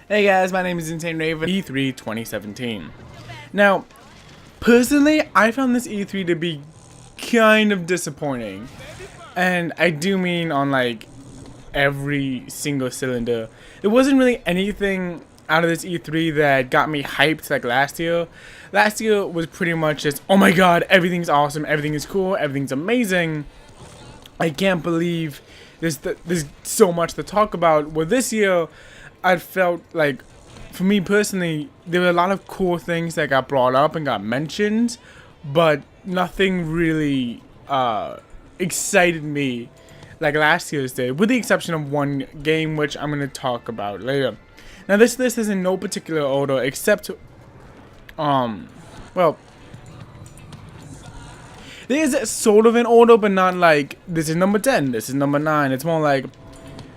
Hey guys, my name is InsaneRaven. E3 2017. Now, personally, I found this E3 to be kind of disappointing. And I do mean on like every single cylinder. There wasn't really anything out of this E3 that got me hyped like last year. Last year was pretty much just, oh my god, everything's awesome, everything is cool, everything's amazing. I can't believe there's so much to talk about. Well, this year, I felt like, for me personally, there were a lot of cool things that got brought up and got mentioned, but nothing really excited me like last year's did, with the exception of one game, which I'm going to talk about later. Now, this list is in no particular order, except, well, there's sort of an order, but not like, this is number 10, this is number 9. It's more like,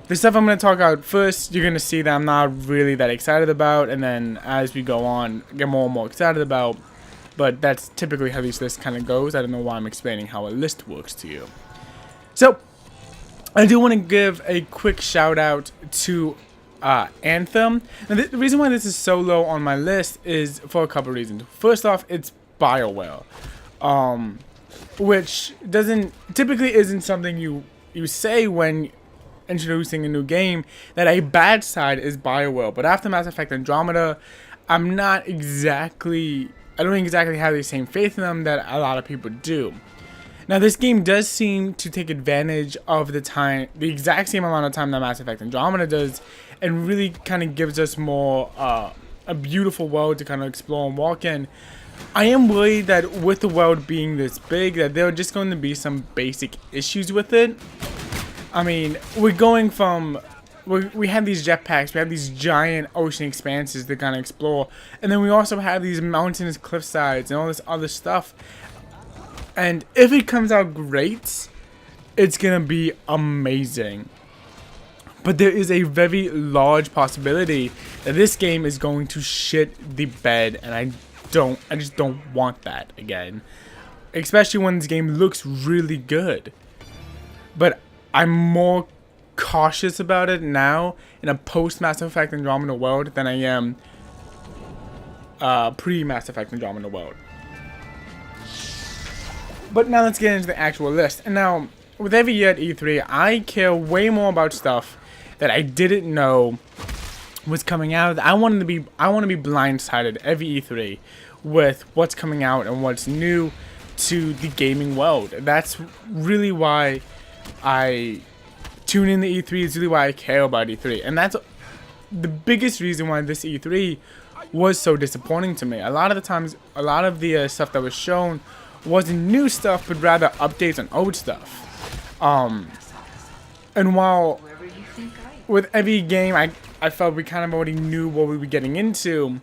the stuff I'm going to talk about first, you're going to see that I'm not really that excited about, and then as we go on, get more and more excited about. But that's typically how these lists kind of goes. I don't know why I'm explaining how a list works to you. So, I do want to give a quick shout out to Anthem. Now, the reason why this is so low on my list is for a couple reasons. First off, it's BioWare. Which typically isn't something you say when introducing a new game, that a bad side is BioWare. But after Mass Effect Andromeda, I don't exactly have the same faith in them that a lot of people do. Now, this game does seem to take advantage of the exact same amount of time that Mass Effect Andromeda does, and really kind of gives us more a beautiful world to kind of explore and walk in. I am worried that with the world being this big, that there are just going to be some basic issues with it. I mean, we're going from, we have these jetpacks, we have these giant ocean expanses to kind of explore, and then we also have these mountainous cliff sides and all this other stuff. And if it comes out great, it's gonna be amazing. But there is a very large possibility that this game is going to shit the bed, and I just don't want that again. Especially when this game looks really good. But I'm more cautious about it now in a post-Mass Effect Andromeda world than I am pre-Mass Effect Andromeda world. But now let's get into the actual list. And now, with every year at E3, I care way more about stuff that I didn't know was coming out. I want to be blindsided every E3 with what's coming out and what's new to the gaming world. That's really why I tune in the E3. Is really why I care about E3, and that's the biggest reason why this E3 was so disappointing to me. A lot of the times, a lot of the stuff that was shown wasn't new stuff, but rather updates on old stuff. And while with every game, I felt we kind of already knew what we were getting into.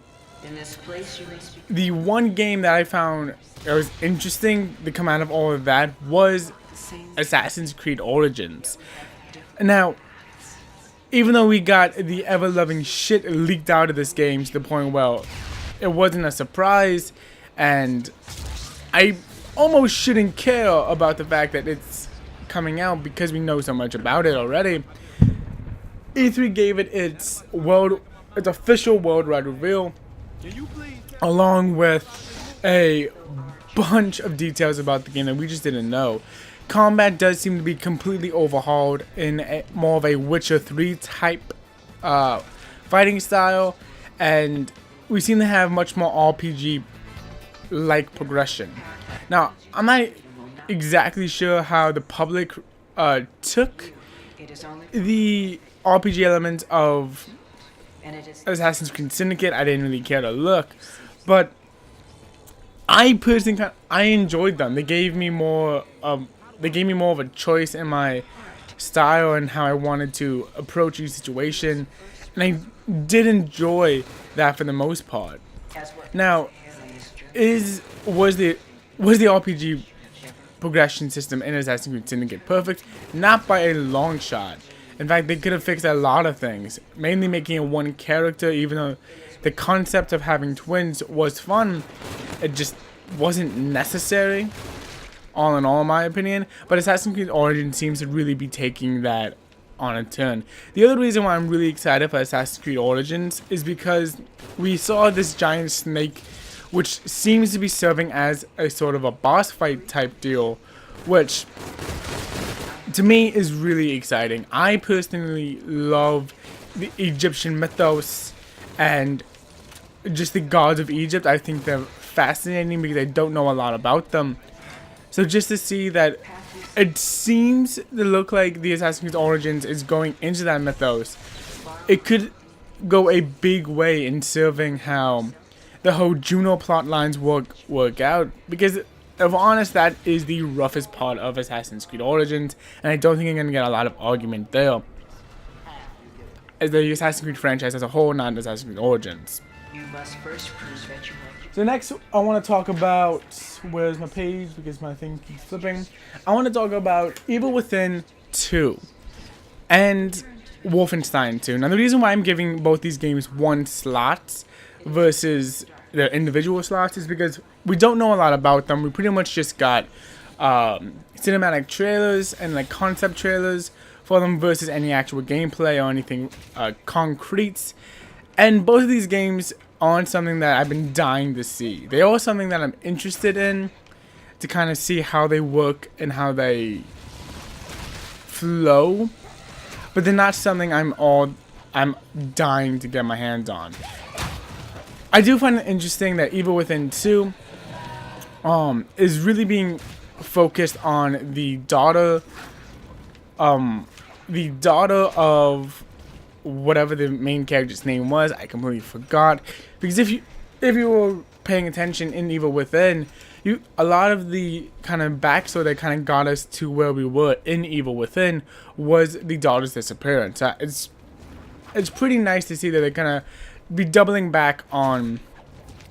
The one game that I found that was interesting to come out of all of that was Assassin's Creed Origins. Now, even though we got the ever-loving shit leaked out of this game to the point where it wasn't a surprise, and I almost shouldn't care about the fact that it's coming out because we know so much about it already, E3 gave it its official worldwide reveal, along with a bunch of details about the game that we just didn't know. Combat does seem to be completely overhauled in more of a Witcher 3 type fighting style, and we seem to have much more RPG-like progression. Now, I'm not exactly sure how the public took the RPG elements of Assassin's Creed Syndicate. I didn't really care to look, but I personally I enjoyed them. They gave me more of a choice in my style and how I wanted to approach each situation, and I did enjoy that for the most part. Now, was the RPG progression system in Assassin's Creed Syndicate perfect? Not by a long shot. In fact, they could have fixed a lot of things, mainly making it one character. Even though the concept of having twins was fun, it just wasn't necessary, all in all, in my opinion. But Assassin's Creed Origins seems to really be taking that on a turn. The other reason why I'm really excited for Assassin's Creed Origins is because we saw this giant snake, which seems to be serving as a sort of a boss fight type deal, which to me is really exciting. I personally love the Egyptian mythos and just the gods of Egypt. I think they're fascinating because I don't know a lot about them. So just to see that it seems to look like the Assassin's Creed Origins is going into that mythos, it could go a big way in serving how the whole Juno plot lines work out, because if I'm honest, that is the roughest part of Assassin's Creed Origins, and I don't think I'm going to get a lot of argument there. As the Assassin's Creed franchise as a whole, not Assassin's Creed Origins. You must first prove that you like. So next, I want to talk about, where's my page, because my thing keeps flipping. I want to talk about Evil Within 2 and Wolfenstein 2. Now the reason why I'm giving both these games one slot versus their individual slots is because we don't know a lot about them. We pretty much just got cinematic trailers and like concept trailers for them versus any actual gameplay or anything concrete. And both of these games aren't something that I've been dying to see. They are something that I'm interested in to kind of see how they work and how they flow, but they're not something I'm dying to get my hands on. I do find it interesting that Evil Within 2 is really being focused on the daughter of whatever the main character's name was. I completely forgot, because if you were paying attention in Evil Within, a lot of the kind of backstory that kind of got us to where we were in Evil Within was the daughter's disappearance. It's pretty nice to see that they're gonna be doubling back on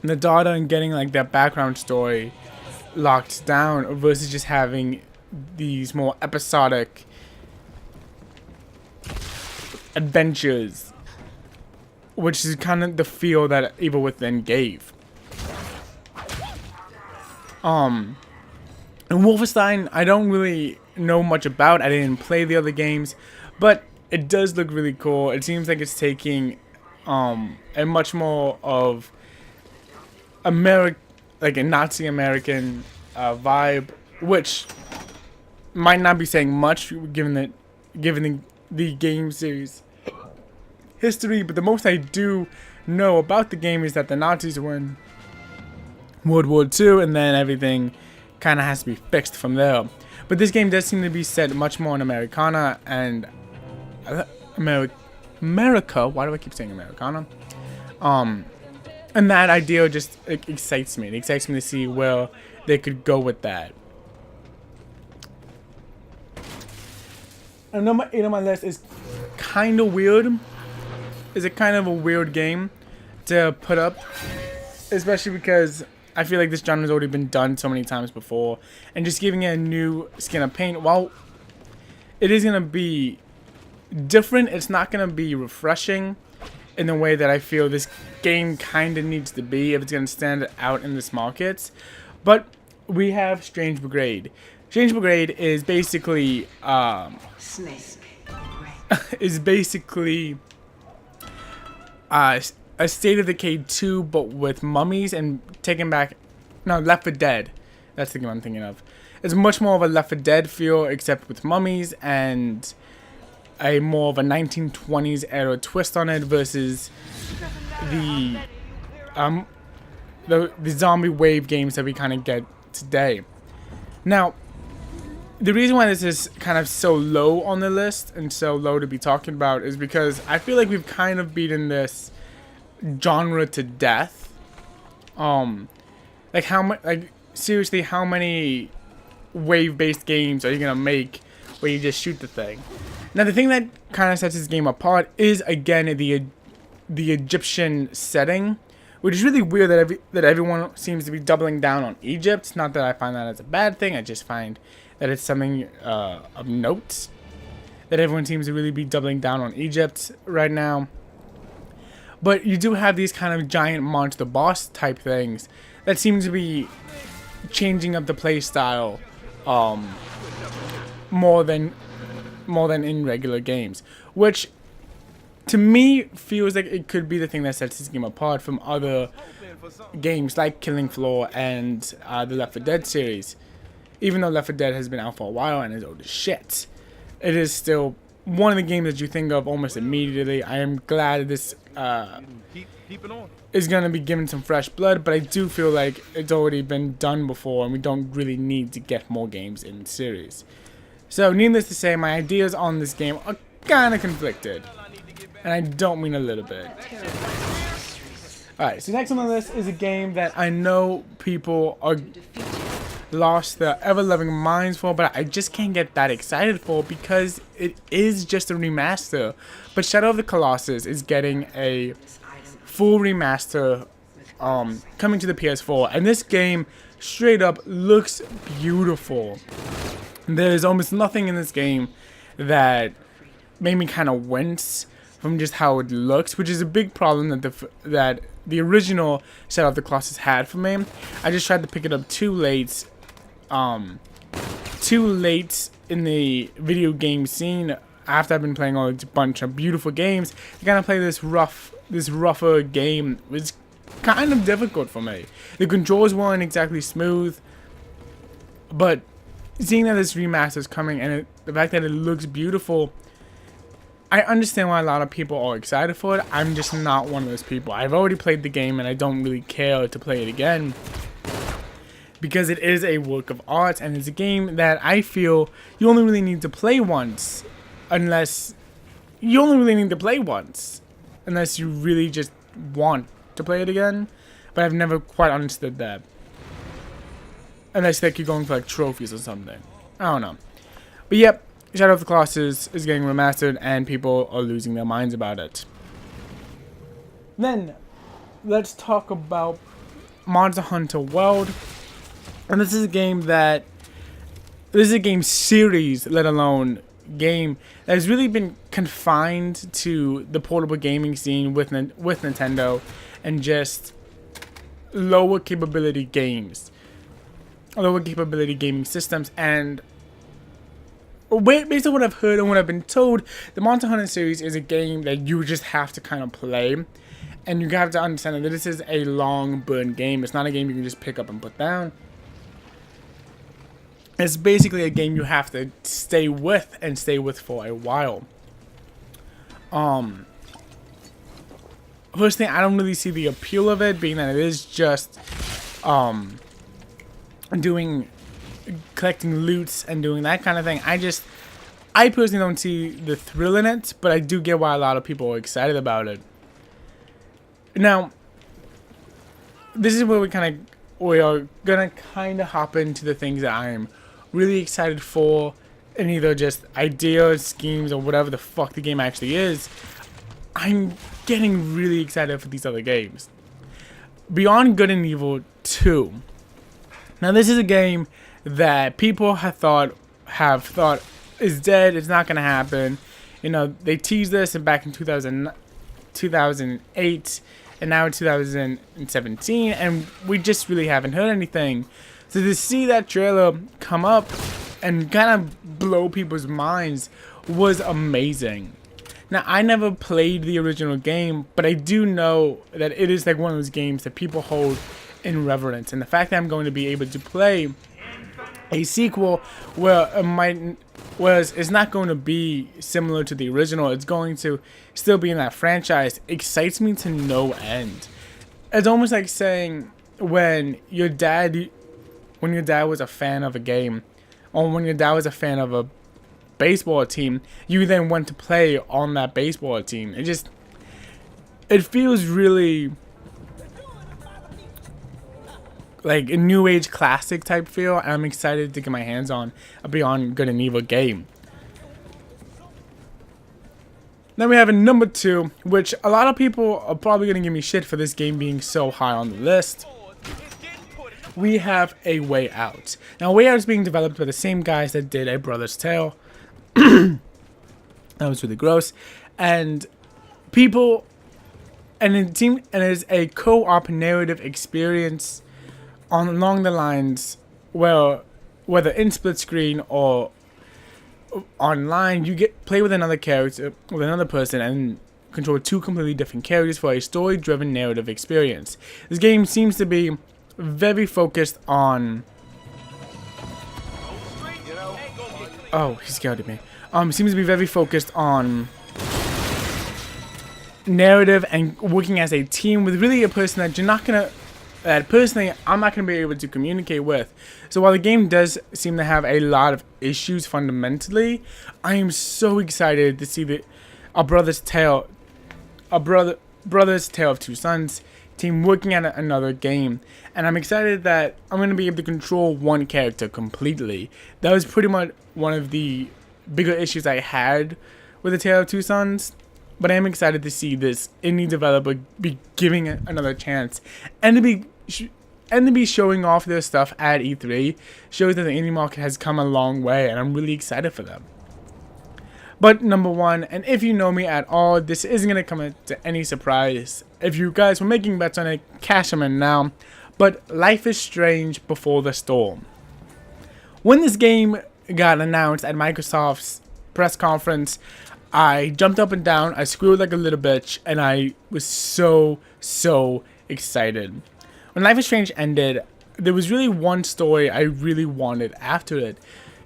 the daughter and getting like that background story locked down versus just having these more episodic adventures, which is kind of the feel that Evil Within gave. And Wolfenstein, I don't really know much about. I didn't play the other games, but it does look really cool. It seems like it's taking a much more of a Nazi American vibe, which might not be saying much given the game series history, but the most I do know about the game is that the Nazis were in World War II, and then everything kind of has to be fixed from there. But this game does seem to be set much more in Americana and America. Why do I keep saying Americana? And that idea just excites me. It excites me to see where they could go with that. And number 8 on my list is kind of weird. It's a kind of a weird game to put up, especially because I feel like this genre has already been done so many times before, and just giving it a new skin of paint, while it is going to be different, it's not going to be refreshing in the way that I feel this game kind of needs to be if it's going to stand out in this market. But we have Strange Brigade. Strange Brigade is basically a State of Decay 2, but with mummies and taking back... No, Left 4 Dead. That's the game I'm thinking of. It's much more of a Left 4 Dead feel, except with mummies and a more of a 1920s era twist on it versus the zombie wave games that we kind of get today. Now, the reason why this is kind of so low on the list and so low to be talking about is because I feel like we've kind of beaten this genre to death. Like seriously, how many wave-based games are you gonna make where you just shoot the thing? Now, the thing that kind of sets this game apart is again the Egyptian setting, which is really weird that everyone seems to be doubling down on Egypt. Not that I find that as a bad thing. I just find that it's something of note that everyone seems to really be doubling down on Egypt right now. But you do have these kind of giant monster boss type things that seem to be changing up the play style more than more than in regular games, which to me feels like it could be the thing that sets this game apart from other games like Killing Floor and the Left 4 Dead series. Even though Left 4 Dead has been out for a while and is old as shit, it is still one of the games that you think of almost immediately. I am glad this is going to be given some fresh blood, but I do feel like it's already been done before and we don't really need to get more games in the series. So needless to say, my ideas on this game are kind of conflicted, and I don't mean a little bit. Alright, so next on the list is a game that I know people are lost their ever-loving minds for, but I just can't get that excited for because it is just a remaster. But Shadow of the Colossus is getting a full remaster coming to the PS4, and this game straight up looks beautiful. There's almost nothing in this game that made me kind of wince from just how it looks, which is a big problem that the original Shadow of the Colossus had for me. I just tried to pick it up too late in the video game scene after I've been playing a bunch of beautiful games. To kind of play this rougher game was kind of difficult for me. The controls weren't exactly smooth, but seeing that this remaster is coming and the fact that it looks beautiful, I understand why a lot of people are excited for it. I'm just not one of those people. I've already played the game and I don't really care to play it again because it is a work of art and it's a game that I feel you only really need to play once unless you really just want to play it again. But I've never quite understood that. Unless like you're going for like trophies or something. I don't know. But yep, Shadow of the Colossus is getting remastered and people are losing their minds about it. Then, let's talk about Monster Hunter World. And this is a game series, let alone game, that has really been confined to the portable gaming scene with Nintendo and just lower capability games. Lower capability gaming systems, and based on what I've heard and what I've been told, the Monster Hunter series is a game that you just have to kind of play, and you have to understand that this is a long burn game. It's not a game you can just pick up and put down. It's basically a game you have to stay with and stay with for a while. First thing, I don't really see the appeal of it, being that it is just collecting loots and doing that kind of thing. I personally don't see the thrill in it, but I do get why a lot of people are excited about it. Now, this is where we are gonna kind of hop into the things that I am really excited for, and either just ideas, schemes, or whatever the fuck the game actually is. I'm getting really excited for these other games. Beyond Good and Evil 2. Now this is a game that people have thought is dead. It's not gonna happen. You know, they teased this back in 2008, and now in 2017, and we just really haven't heard anything. So to see that trailer come up and kind of blow people's minds was amazing. Now, I never played the original game, but I do know that it is like one of those games that people hold in reverence. And the fact that I'm going to be able to play a sequel where it's not going to be similar to the original, it's going to still be in that franchise, excites me to no end. It's almost like saying when your dad was a fan of a game, or when your dad was a fan of a baseball team, you then went to play on that baseball team. It feels really like a new age classic type feel, and I'm excited to get my hands on a Beyond Good and Evil game. Then we have a number 2, which a lot of people are probably going to give me shit for this game being so high on the list. We have A Way Out. Now, A Way Out is being developed by the same guys that did A Brother's Tale. That was really gross. And it is a co-op narrative experience along the lines where, whether in split screen or online, you get play with another character, with another person, and control two completely different characters for a story-driven narrative experience. This game seems to be very focused on... Oh, he scared at me. Seems to be very focused on narrative and working as a team with really a person that you're not gonna... that personally, I'm not gonna be able to communicate with. So while the game does seem to have a lot of issues fundamentally, I am so excited to see a brother's tale of two sons team working at another game, and I'm excited that I'm going to be able to control one character completely. That was pretty much one of the bigger issues I had with the Tale of Two Sons, but I am excited to see this indie developer be giving it another chance, and to be showing off their stuff at E3 shows that the indie market has come a long way, and I'm really excited for them. But number one, and if you know me at all, this isn't going to come to any surprise. If you guys were making bets on it, cash them in now. But Life is Strange Before the Storm. When this game got announced at Microsoft's press conference, I jumped up and down, I squealed like a little bitch, and I was so excited. When Life is Strange ended, there was really one story I really wanted after it.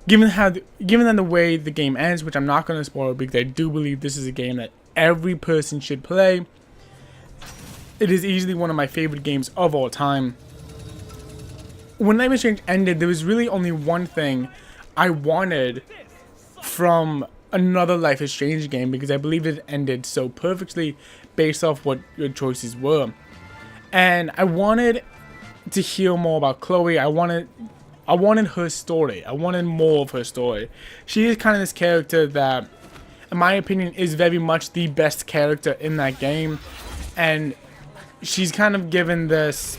Given that the way the game ends, which I'm not going to spoil because I do believe this is a game that every person should play. It is easily one of my favorite games of all time. When Life is Strange ended, there was really only one thing I wanted from another Life is Strange game, because I believe it ended so perfectly based off what your choices were. And I wanted to hear more about Chloe. I wanted her story. I wanted more of her story. She is kind of this character that, in my opinion, is very much the best character in that game. And she's kind of given this...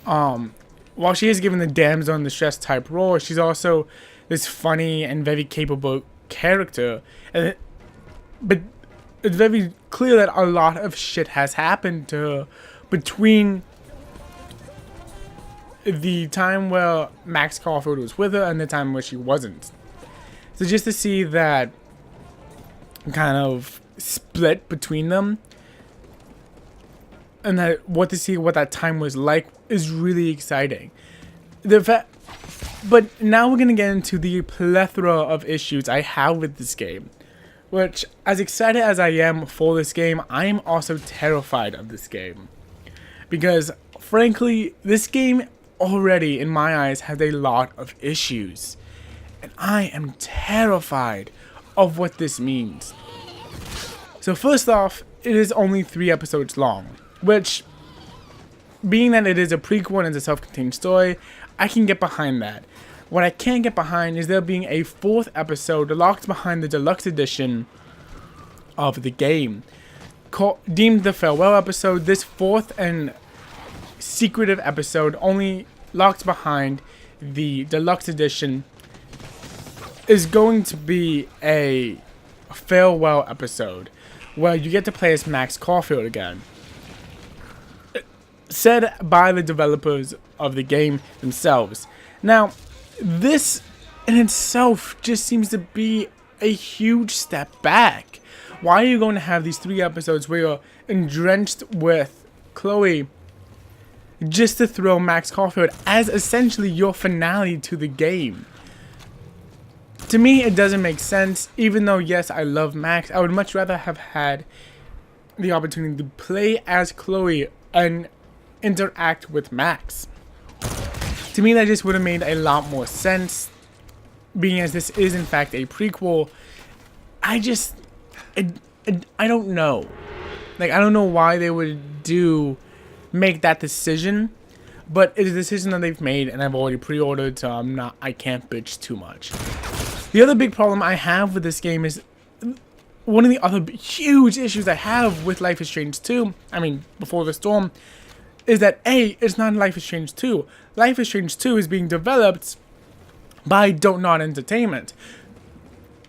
while she is given the damsel in distress type role, she's also this funny and very capable character. But it's very clear that a lot of shit has happened to her between the time where Max Caulfield was with her and the time where she wasn't. So just to see that kind of split between them, and to see what that time was like is really exciting. But now we're gonna get into the plethora of issues I have with this game, which, as excited as I am for this game, I am also terrified of this game, because frankly, this game already, in my eyes, has a lot of issues, and I am terrified of what this means. So first off, it is only 3 episodes long, which, being that it is a prequel and it's a self-contained story, I can get behind that. What I can't get behind is there being a 4th episode locked behind the deluxe edition of the game, deemed the farewell episode. This 4th and secretive episode, only locked behind the deluxe edition, is going to be a farewell episode where you get to play as Max Caulfield again, said by the developers of the game themselves. Now, this in itself just seems to be a huge step back. Why are you going to have these 3 episodes where you're drenched with Chloe just to throw Max Caulfield as essentially your finale to the game? To me, it doesn't make sense. Even though, yes, I love Max, I would much rather have had the opportunity to play as Chloe and interact with Max. To me, that just would have made a lot more sense, being as this is in fact a prequel. I don't know. Like, I don't know why they would make that decision, but it is a decision that they've made, and I've already pre-ordered, so I can't bitch too much. The other big problem I have with this game is, one of the other huge issues I have with Life is Strange 2, Before the Storm, is that it's not Life is Strange 2. Life is Strange 2 is being developed by Don't Nod Entertainment,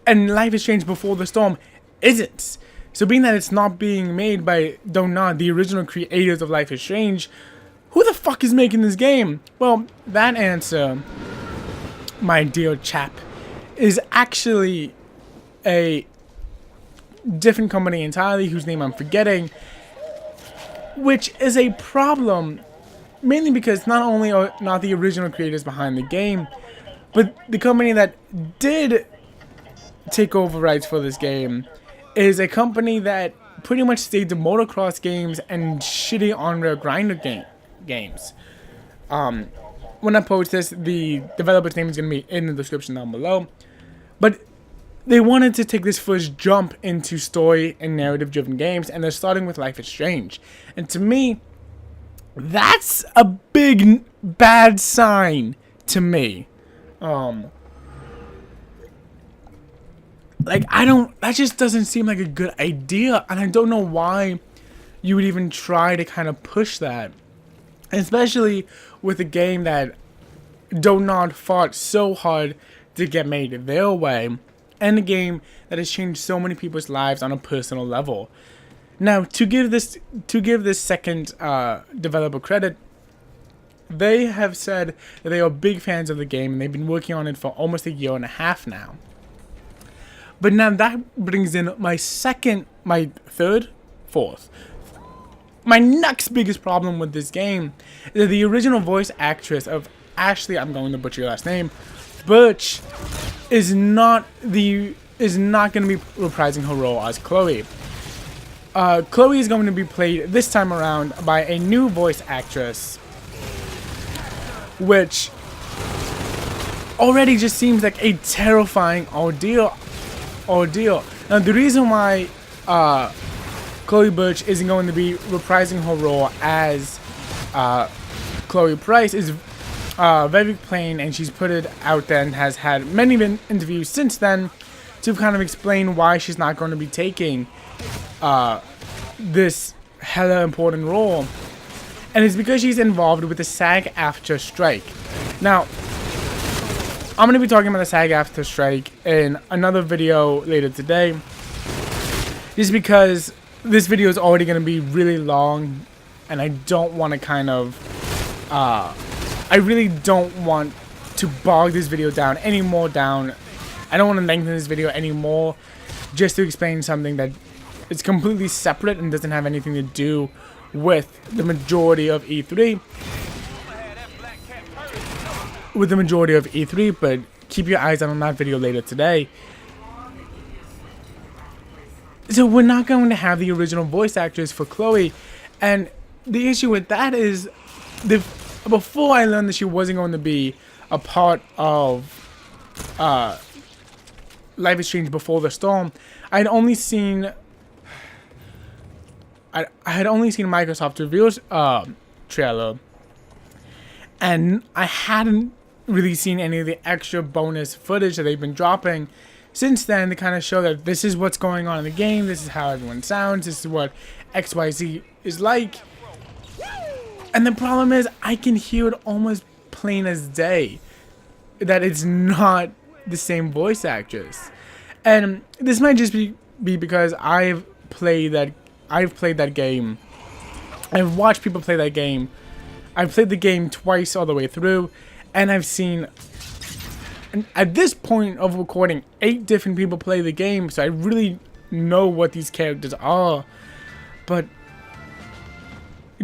and Life is Strange Before the Storm isn't. So being that it's not being made by Don't Nod, the original creators of Life is Strange, who the fuck is making this game? Well, that answer, my dear chap, is actually a different company entirely, whose name I'm forgetting, which is a problem, mainly because not only are not the original creators behind the game, but the company that did take over rights for this game is a company that pretty much stayed to motocross games and shitty on-rail grinder games. When I post this, the developer's name is going to be in the description down below. But they wanted to take this first jump into story and narrative-driven games, and they're starting with Life is Strange. And to me, that's a big bad sign to me. Like, that just doesn't seem like a good idea, and I don't know why you would even try to kind of push that. Especially with a game that Donut fought so hard to get made their way, and a game that has changed so many people's lives on a personal level. Now, to give this second developer credit, they have said that they are big fans of the game, and they've been working on it for almost a year and a half now. But now that brings in my next biggest problem with this game is that the original voice actress of Ashley, I'm going to butcher your last name, Birch, is not going to be reprising her role as Chloe. Chloe is going to be played this time around by a new voice actress, which already just seems like a terrifying ordeal. Now, the reason why Chloe Birch isn't going to be reprising her role as Chloe Price is very plain, and she's put it out there and has had many interviews since then to kind of explain why she's not going to be taking this hella important role. And it's because she's involved with the SAG-AFTRA strike. Now, I'm going to be talking about the SAG-AFTRA strike in another video later today, just because this video is already going to be really long, and I don't want to kind of, I really don't want to bog this video down any more down. I don't want to lengthen this video anymore just to explain something that is completely separate and doesn't have anything to do with the majority of E3. But keep your eyes on that video later today. So we're not going to have the original voice actress for Chloe, and the issue with that is, before I learned that she wasn't going to be a part of Life is Strange Before the Storm, I had only seen Microsoft reveal trailer, and I hadn't really seen any of the extra bonus footage that they've been dropping since then to kind of show that this is what's going on in the game, this is how everyone sounds, this is what XYZ is like. And the problem is, I can hear it almost plain as day that it's not the same voice actress. And this might just be because I've played that game. I've watched people play that game. I've played the game twice all the way through, and I've seen, at this point of recording, 8 different people play the game, so I really know what these characters are. But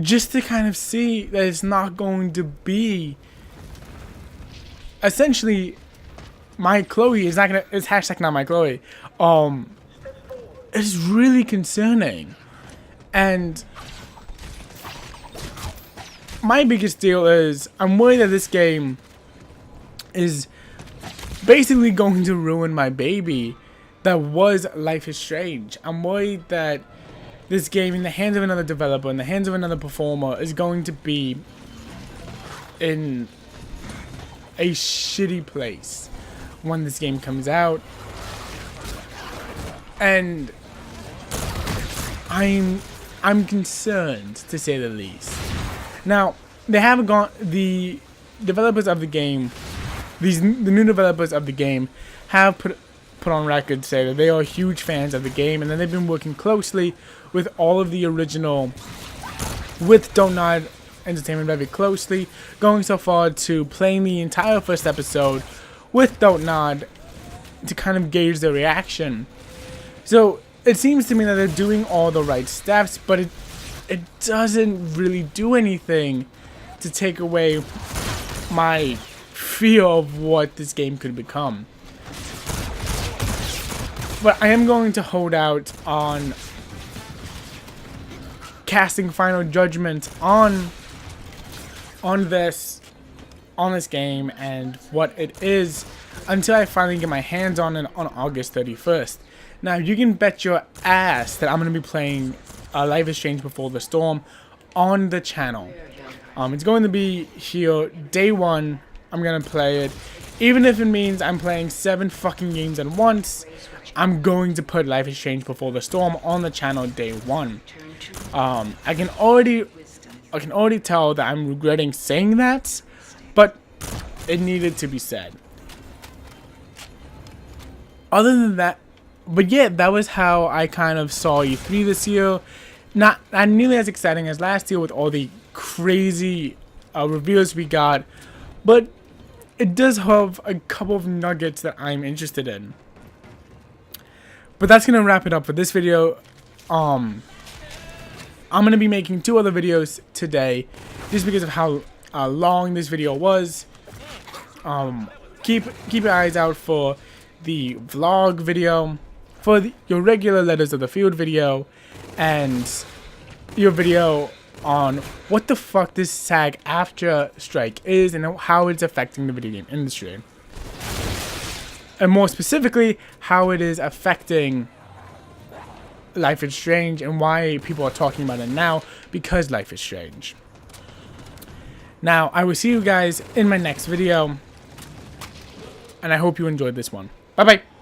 just to kind of see that it's not going to be, essentially, my Chloe is not gonna, it's hashtag not my Chloe. It's really concerning. And my biggest deal is, I'm worried that this game is basically going to ruin my baby that was Life is Strange. I'm worried that this game, in the hands of another developer, in the hands of another performer, is going to be in a shitty place when this game comes out. And I'm concerned, to say the least. Now, they have gone, the developers of the game, the new developers of the game have put on record to say that they are huge fans of the game, and that they've been working closely with all of the original, with Don't Nod Entertainment very closely, going so far to playing the entire first episode with Don't Nod to kind of gauge the reaction. So it seems to me that they're doing all the right steps, but it doesn't really do anything to take away my feel of what this game could become. But I am going to hold out on casting final judgment on this game and what it is until I finally get my hands on it on August 31st. Now you can bet your ass that I'm going to be playing Life is Strange Before the Storm on the channel. It's going to be here day one. I'm going to play it. Even if it means I'm playing 7 fucking games at once, I'm going to put Life is Strange Before the Storm on the channel day one. I can already tell that I'm regretting saying that, but it needed to be said. Other than that, but yeah, that was how I kind of saw E3 this year. Not nearly as exciting as last year with all the crazy reveals we got, but it does have a couple of nuggets that I'm interested in. But that's gonna wrap it up for this video. I'm gonna be making 2 other videos today, just because of how long this video was. Keep your eyes out for the vlog video, for your regular Letters of the Field video, and your video on what the fuck this SAG-AFTRA strike is and how it's affecting the video game industry. And more specifically, how it is affecting Life is Strange and why people are talking about it now because Life is Strange. Now, I will see you guys in my next video, and I hope you enjoyed this one. Bye-bye.